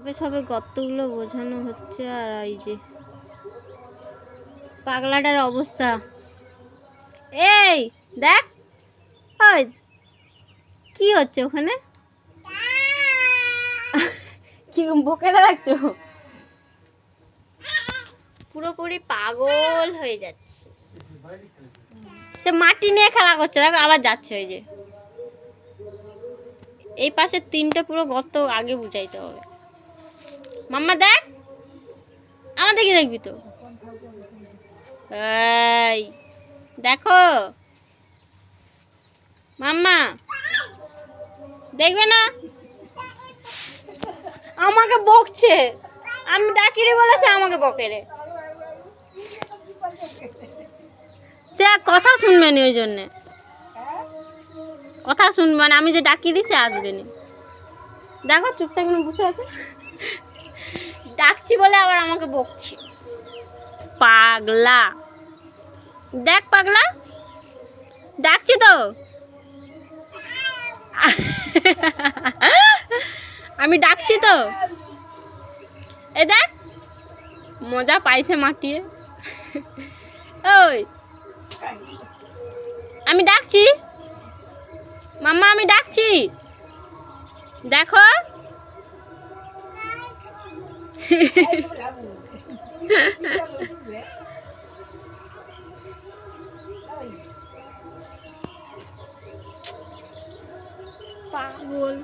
সবে সবে গর্তগুলো বোঝানো হচ্ছে। আর এই যে পাগলাটার অবস্থা, এই দেখ, ওই কি হচ্ছে ওখানে? কি বকে রাখছো? পুরোপুরি পাগল হয়ে যাচ্ছে। সে মাটি নিয়ে খেলা করছে, দেখো আবার যাচ্ছে। ওই যে এই পাশে 3টে পুরো গর্ত আগে বুঝাইতে হবে। মাম্মা দেখ, আমার দিকে দেখবি তো। এই দেখো মাম্মা, দেখবে না? আমাকে বকছে, আমি ডাকিরে বলেছে আমাকে বকে রে। সে কথা শুনবে না, ওই জন্যে কথা শুনবে না। আমি যে ডাকি দিই সে আসবে না। দেখো চুপচাপ করে বসে আছে, ডাকছি বলে আবার আমাকে বকছে। পাগলা, দেখ পাগলা, ডাকছি তো। আমি ডাকছি তো, এই দেখ মজা পাইছে মাটিয়ে। ওই আমি ডাকছি মাম্মা, আমি ডাকছি, দেখো। পাগল,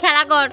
খেলা কর।